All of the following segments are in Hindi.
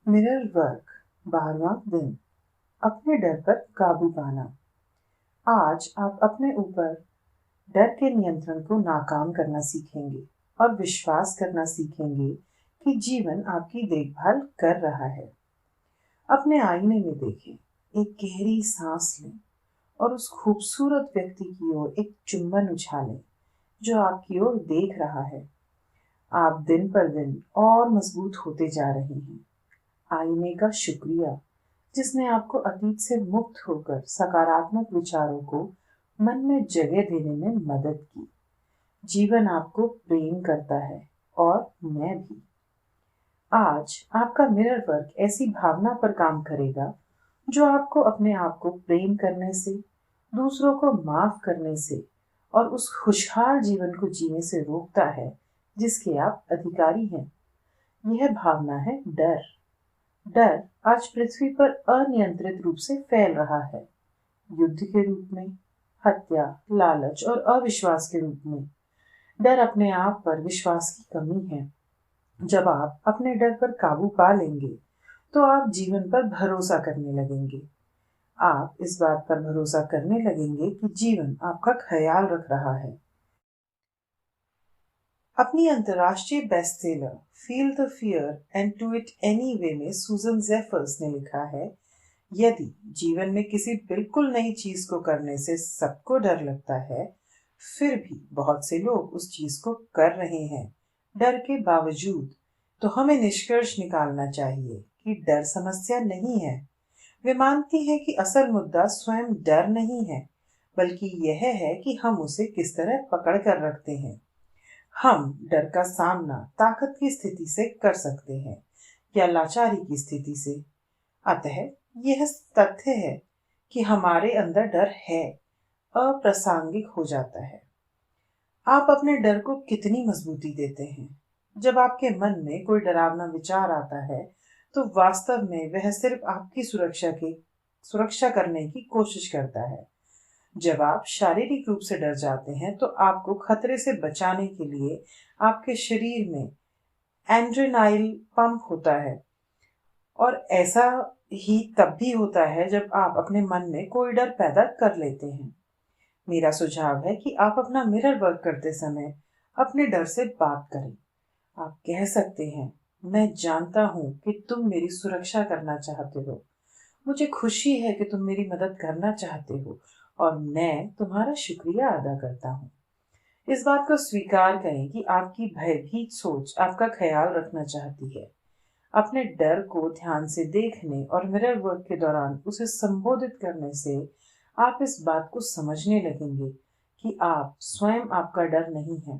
मिरर वर्क 12वां दिन। अपने डर पर काबू पाना। आज आप अपने ऊपर डर के नियंत्रण को नाकाम करना सीखेंगे और विश्वास करना सीखेंगे कि जीवन आपकी देखभाल कर रहा है। अपने आईने में देखें, एक गहरी सांस लें और उस खूबसूरत व्यक्ति की ओर एक चुंबन उछालें जो आपकी ओर देख रहा है। आप दिन पर दिन और मजबूत होते जा रहे हैं। आईने का शुक्रिया जिसने आपको अतीत से मुक्त होकर सकारात्मक विचारों को मन में जगह देने में मदद की। जीवन आपको प्रेम करता है और मैं भी। आज आपका मिरर वर्क ऐसी भावना पर काम करेगा जो आपको अपने आप को प्रेम करने से, दूसरों को माफ करने से और उस खुशहाल जीवन को जीने से रोकता है जिसके आप अधिकारी हैं। यह भावना है डर। डर आज पृथ्वी पर अनियंत्रित रूप से फैल रहा है, युद्ध के रूप में, हत्या, लालच और अविश्वास के रूप में। डर अपने आप पर विश्वास की कमी है। जब आप अपने डर पर काबू पा लेंगे तो आप जीवन पर भरोसा करने लगेंगे। आप इस बात पर भरोसा करने लगेंगे कि जीवन आपका ख्याल रख रहा है। अपनी अंतर्राष्ट्रीय bestseller feel the fear and do it anyway में सूजन जेफर्स ने लिखा है, यदि जीवन में किसी बिल्कुल नई चीज को करने से सबको डर लगता है, फिर भी बहुत से लोग उस चीज को कर रहे हैं डर के बावजूद, तो हमें निष्कर्ष निकालना चाहिए कि डर समस्या नहीं है। वे मानती है कि असल मुद्दा स्वयं डर नहीं है, बल्कि यह है कि हम उसे किस तरह पकड़ कर रखते हैं। हम डर का सामना ताकत की स्थिति से कर सकते हैं या लाचारी की स्थिति से। अतः यह तथ्य है कि हमारे अंदर डर है अप्रासंगिक हो जाता है। आप अपने डर को कितनी मजबूती देते हैं? जब आपके मन में कोई डरावना विचार आता है तो वास्तव में वह सिर्फ आपकी सुरक्षा करने की कोशिश करता है। जब आप शारीरिक रूप से डर जाते हैं तो आपको खतरे से बचाने के लिए आपके शरीर में एड्रेनालिन पंप होता है, और ऐसा ही तब भी होता है जब आप अपने मन में कोई डर पैदा कर लेते हैं। मेरा सुझाव है कि आप अपना मिरर वर्क करते समय अपने डर से बात करें। आप कह सकते हैं, मैं जानता हूं कि तुम मेरी सुरक्षा करना चाहते हो। मुझे खुशी है कि तुम मेरी मदद करना चाहते हो और मैं तुम्हारा शुक्रिया अदा करता हूँ। इस बात को स्वीकार करें कि आपकी भयभीत सोच आपका ख्याल रखना चाहती है। अपने डर को ध्यान से देखने और मिरर वर्क के दौरान उसे संबोधित करने से आप इस बात को समझने लगेंगे कि आप स्वयं आपका डर नहीं है।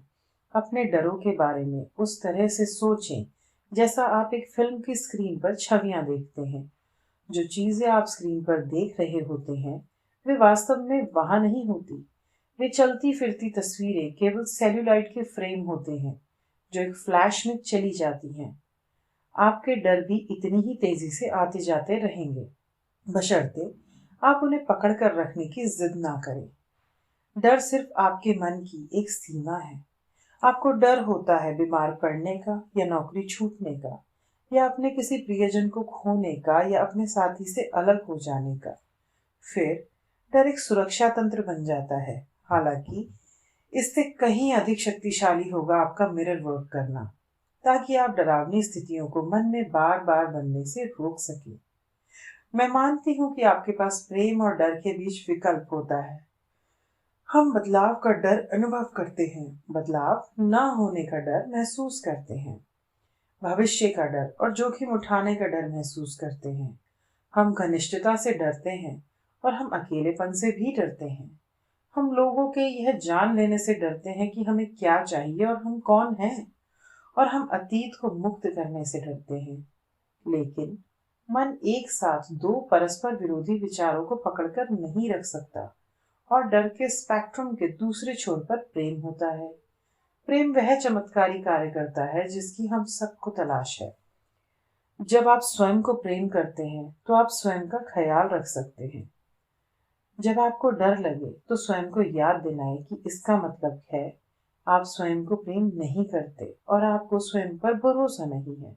अपने डरों के बारे में उस तरह से सोचें जैसा आप एक फिल्म की स्क्रीन पर छवियां देखते हैं। जो चीजें आप स्क्रीन पर देख रहे होते हैं वे वास्तव में वहां नहीं होती। वे चलती फिरती तस्वीरें केवल सेल्यूलाइट के फ्रेम होते हैं जो एक फ्लैश में चली जाती हैं। आपके डर भी इतनी ही तेजी से आते जाते रहेंगे, बशर्ते आप उन्हें पकड़ कर रखने की जिद ना करें। डर सिर्फ आपके मन की एक सीमा है। आपको डर होता है बीमार पड़ने का या नौकरी छूटने का या अपने किसी प्रियजन को खोने का या अपने साथी से अलग हो जाने का। फिर डर एक सुरक्षा तंत्र बन जाता है। हालांकि इससे कहीं अधिक शक्तिशाली होगा आपका मिरर वर्क करना, ताकि आप डरावनी स्थितियों को मन में बार बार बनने से रोक सकें। मैं मानती हूँ कि आपके पास प्रेम और डर के बीच विकल्प होता है। हम बदलाव का डर अनुभव करते हैं, बदलाव ना होने का डर महसूस करते हैं, भविष्य का डर और जोखिम उठाने का डर महसूस करते हैं। हम घनिष्ठता से डरते हैं और हम अकेलेपन से भी डरते हैं। हम लोगों के यह जान लेने से डरते हैं कि हमें क्या चाहिए और हम कौन हैं, और हम अतीत को मुक्त करने से डरते हैं। लेकिन मन एक साथ दो परस्पर विरोधी विचारों को पकड़कर नहीं रख सकता, और डर के स्पेक्ट्रम के दूसरे छोर पर प्रेम होता है। प्रेम वह चमत्कारी कार्य करता है जिसकी हम सबको तलाश है। जब आप स्वयं को प्रेम करते हैं तो आप स्वयं का ख्याल रख सकते हैं। जब आपको डर लगे तो स्वयं को याद दिलाएं कि इसका मतलब है आप स्वयं को प्रेम नहीं करते और आपको स्वयं पर भरोसा नहीं है।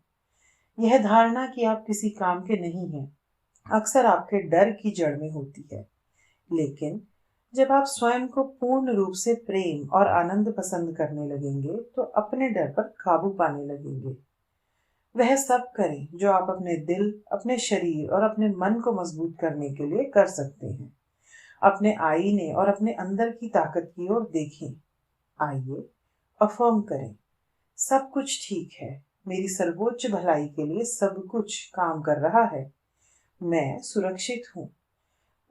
यह धारणा कि आप किसी काम के नहीं हैं अक्सर आपके डर की जड़ में होती है। लेकिन जब आप स्वयं को पूर्ण रूप से प्रेम और आनंद पसंद करने लगेंगे तो अपने डर पर काबू पाने लगेंगे। वह सब करें जो आप अपने दिल, अपने शरीर और अपने मन को मजबूत करने के लिए कर सकते हैं। अपने आईने और अपने अंदर की ताकत की ओर देखें। आइए अफर्म करें, सब कुछ ठीक है, मेरी सर्वोच्च भलाई के लिए सब कुछ काम कर रहा है, मैं सुरक्षित हूँ,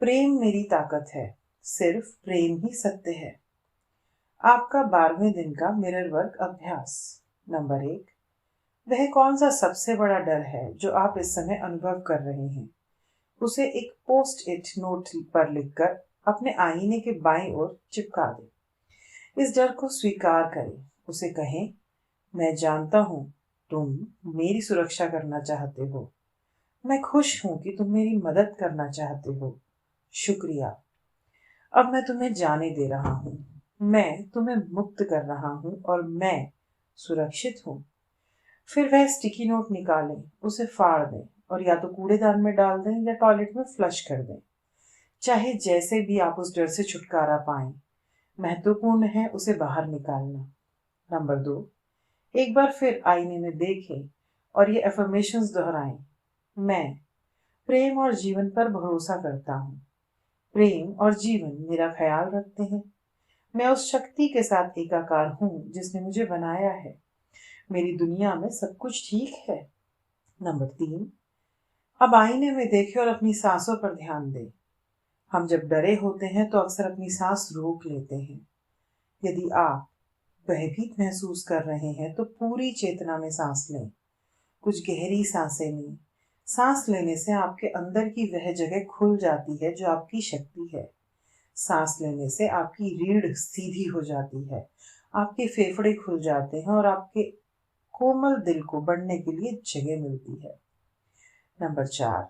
प्रेम मेरी ताकत है, सिर्फ प्रेम ही सत्य है। आपका 12वें दिन का मिरर वर्क अभ्यास। नंबर 1, वह कौन सा सबसे बड़ा डर है जो आप इस समय अनुभव कर रहे हैं? उसे एक पोस्ट इट नोट पर लिखकर अपने आईने के बाईं ओर चिपका दें। इस डर को स्वीकार करें। उसे कहें, मैं जानता हूँ तुम मेरी सुरक्षा करना चाहते हो। मैं खुश हूं कि तुम मेरी मदद करना चाहते हो। शुक्रिया। अब मैं तुम्हें जाने दे रहा हूँ। मैं तुम्हें मुक्त कर रहा हूँ और मैं सुरक्षित हूँ। फिर वह स्टिकी नोट निकालें, उसे फाड़ दें और या तो कूड़ेदान में डाल दें या टॉयलेट में फ्लश कर दें। चाहे जैसे भी आप उस डर से छुटकारा पाएं, महत्वपूर्ण है उसे बाहर निकालना। नंबर 2, एक बार फिर आईने में देखें और ये अफर्मेशंस दोहराएं। मैं प्रेम और जीवन पर भरोसा करता हूँ। प्रेम और जीवन मेरा ख्याल रखते हैं। मैं उस शक्ति के साथ एकाकार हूँ जिसने मुझे बनाया है। मेरी दुनिया में सब कुछ ठीक है। नंबर 3, अब आईने में देखें और अपनी सांसों पर ध्यान दें। हम जब डरे होते हैं तो अक्सर अपनी सांस रोक लेते हैं। यदि आप भयभीत महसूस कर रहे हैं तो पूरी चेतना में सांस लें। कुछ गहरी सांसें लें। सांस लेने से आपके अंदर की वह जगह खुल जाती है जो आपकी शक्ति है। सांस लेने से आपकी रीढ़ सीधी हो जाती है, आपके फेफड़े खुल जाते हैं और आपके कोमल दिल को बढ़ने के लिए जगह मिलती है। नंबर 4,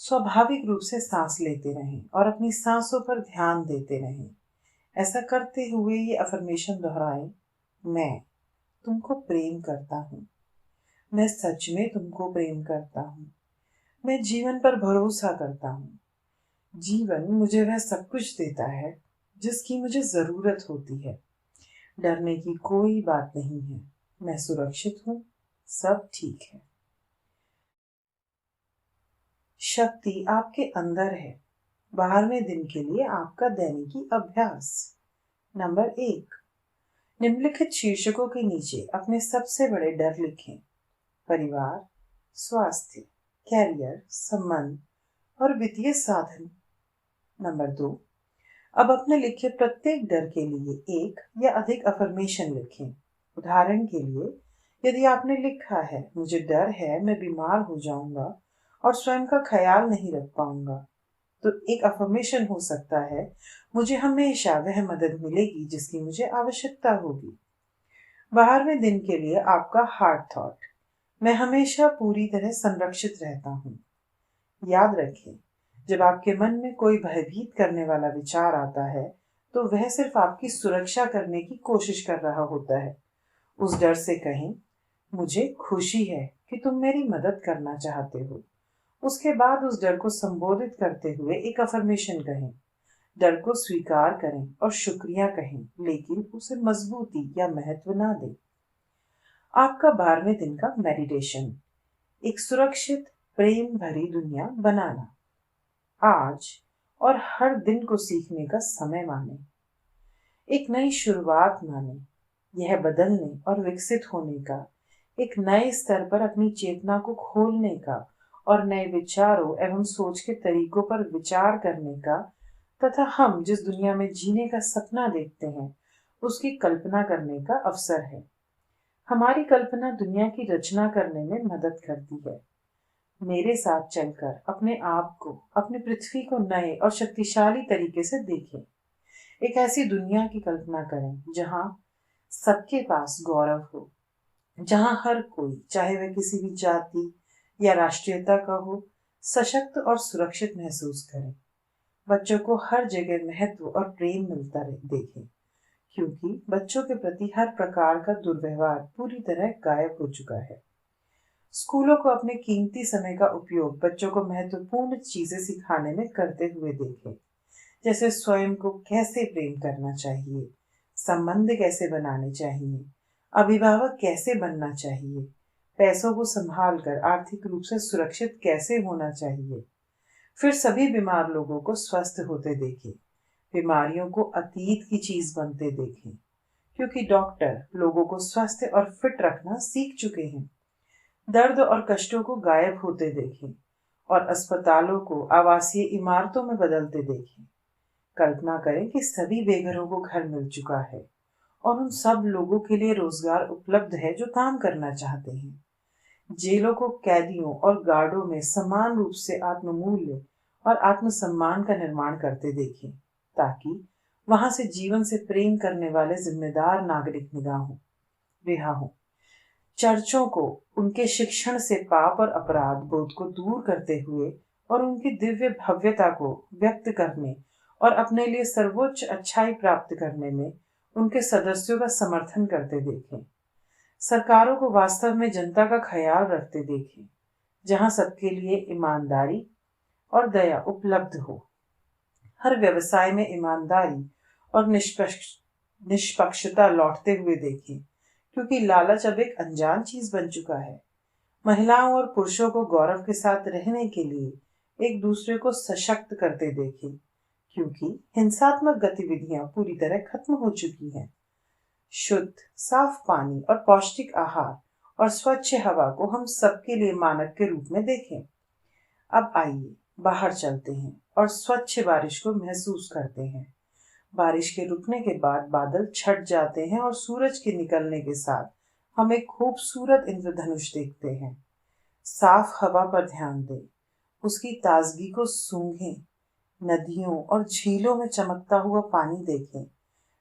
स्वाभाविक रूप से सांस लेते रहें और अपनी सांसों पर ध्यान देते रहें। ऐसा करते हुए ये अफर्मेशन दोहराएं। मैं तुमको प्रेम करता हूँ। मैं सच में तुमको प्रेम करता हूँ। मैं जीवन पर भरोसा करता हूँ। जीवन मुझे वह सब कुछ देता है जिसकी मुझे जरूरत होती है। डरने की कोई बात नहीं है। मैं सुरक्षित हूँ। सब ठीक है। शक्ति आपके अंदर है। 12वें दिन के लिए आपका दैनिकी अभ्यास। नंबर 1, निम्नलिखित शीर्षकों के नीचे अपने सबसे बड़े डर लिखें। परिवार, स्वास्थ्य, कैरियर, संबंध और वित्तीय साधन। नंबर 2, अब अपने लिखे प्रत्येक डर के लिए एक या अधिक अफर्मेशन लिखें। उदाहरण के लिए, यदि आपने लिखा है, मुझे डर है मैं बीमार हो जाऊंगा और स्वयं का ख्याल नहीं रख पाऊंगा, तो एक अफर्मेशन हो सकता है, मुझे हमेशा वह मदद मिलेगी जिसकी मुझे आवश्यकता होगी। 12वें दिन के लिए आपका हार्ट थॉट, मैं हमेशा पूरी तरह संरक्षित रहता हूँ। याद रखें, जब आपके मन में कोई भयभीत करने वाला विचार आता है तो वह सिर्फ आपकी सुरक्षा करने की कोशिश कर रहा होता है। उस डर से कहें, मुझे खुशी है कि तुम मेरी मदद करना चाहते हो। उसके बाद उस डर को संबोधित करते हुए एक अफर्मेशन कहें। डर को स्वीकार करें और शुक्रिया कहें, लेकिन उसे मजबूती या महत्व ना दें। आपका 12वें दिन का मेडिटेशन। एक सुरक्षित, प्रेम भरी दुनिया बनाना। आज और हर दिन को सीखने का समय माने। एक नई शुरुआत माने। यह बदलने और विकसित होने का, एक नए स्तर पर अपनी चेतना को खोलने का और नए विचारों एवं सोच के तरीकों पर विचार करने का तथा हम जिस दुनिया में जीने का सपना देखते हैं उसकी कल्पना करने का अवसर है। हमारी कल्पना दुनिया की रचना करने में मदद करती है। मेरे साथ चलकर अपने आप को, अपनी पृथ्वी को नए और शक्तिशाली तरीके से देखें। एक ऐसी दुनिया की कल्पना करें जहां सबके पास गौरव हो, जहां हर कोई, चाहे वह किसी भी जाति या राष्ट्रीयता का हो, सशक्त और सुरक्षित महसूस करे। बच्चों को हर जगह महत्व और प्रेम मिलता देखें, क्योंकि बच्चों के प्रति हर प्रकार का दुर्व्यवहार पूरी तरह गायब हो चुका है। स्कूलों को अपने कीमती समय का उपयोग बच्चों को महत्वपूर्ण चीजें सिखाने में करते हुए देखें, जैसे स्वयं को कैसे प्रेम करना चाहिए, संबंध कैसे बनाने चाहिए, अभिभावक कैसे बनना चाहिए, पैसों को संभाल कर आर्थिक रूप से सुरक्षित कैसे होना चाहिए। फिर सभी बीमार लोगों को स्वस्थ होते देखें, बीमारियों को अतीत की चीज बनते देखें, क्योंकि डॉक्टर लोगों को स्वस्थ और फिट रखना सीख चुके हैं। दर्द और कष्टों को गायब होते देखें और अस्पतालों को आवासीय इमारतों में बदलते देखें। कल्पना करें कि सभी बेघरों को घर मिल चुका है और उन सब लोगों के लिए रोजगार उपलब्ध है जो काम करना चाहते हैं। जेलों को कैदियों और गार्डों में समान रूप से आत्ममूल्य और आत्मसम्मान का निर्माण करते देखें, ताकि वहां से जीवन से प्रेम करने वाले जिम्मेदार नागरिक रिहा हों। चर्चों को उनके शिक्षण से पाप और अपराध बोध को दूर करते हुए और उनकी दिव्य भव्यता को व्यक्त करने और अपने लिए सर्वोच्च अच्छाई प्राप्त करने में उनके सदस्यों का समर्थन करते देखें। सरकारों को वास्तव में जनता का ख्याल रखते देखें, जहां सबके लिए ईमानदारी और दया उपलब्ध हो। हर व्यवसाय में ईमानदारी और निष्पक्षता लौटते हुए देखें, क्योंकि लालच अब एक अनजान चीज बन चुका है। महिलाओं और पुरुषों को गौरव के साथ रहने के लिए एक दूसरे को सशक्त करते देखें, क्योंकि हिंसात्मक गतिविधियां पूरी तरह खत्म हो चुकी हैं। शुद्ध, साफ पानी और पौष्टिक आहार और स्वच्छ हवा को हम सबके लिए मानक के रूप में देखें। अब आइए बाहर चलते हैं और स्वच्छ बारिश को महसूस करते हैं। बारिश के रुकने के बाद बादल छट जाते हैं और सूरज के निकलने के साथ हम एक खूबसूरत इंद्रधनुष देखते हैं। साफ हवा पर ध्यान दें, उसकी ताजगी को सूंघें, नदियों और झीलों में चमकता हुआ पानी देखें,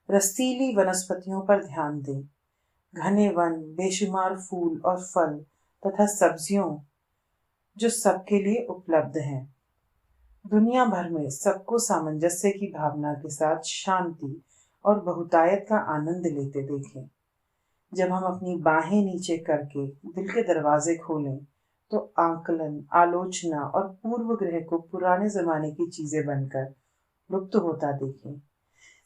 रसीली वनस्पतियों पर ध्यान दें, घने वन, बेशुमार फूल और फल तथा सब्जियों जो सबके लिए उपलब्ध हैं। दुनिया भर में सबको सामंजस्य की भावना के साथ शांति और बहुतायत का आनंद लेते देखें। जब हम अपनी बाहें नीचे करके दिल के दरवाजे खोलें, तो आकलन, आलोचना और पूर्वग्रह को पुराने जमाने की चीजें बनकर लुप्त होता देखें।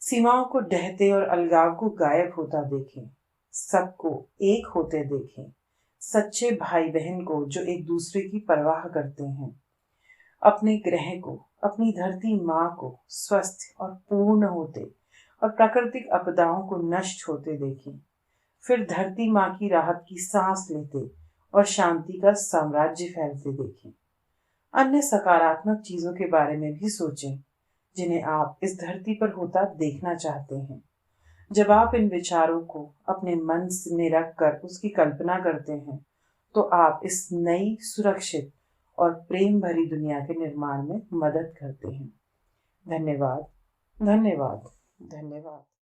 सीमाओं को ढहते और अलगाव को गायब होता देखें। सबको एक होते देखें, सच्चे भाई बहन को जो एक दूसरे की परवाह करते हैं। अपने ग्रह को, अपनी धरती माँ को स्वस्थ और पूर्ण होते और प्राकृतिक आपदाओं को नष्ट होते देखें। फिर धरती माँ की राहत की सांस लेते और शांति का साम्राज्य फैलते देखें। अन्य सकारात्मक चीजों के बारे में भी सोचें, जिन्हें आप इस धरती पर होता देखना चाहते हैं। जब आप इन विचारों को अपने मन में रखकर उसकी कल्पना करते हैं, तो आप इस नई, सुरक्षित और प्रेम भरी दुनिया के निर्माण में मदद करते हैं। धन्यवाद, धन्यवाद, धन्यवाद।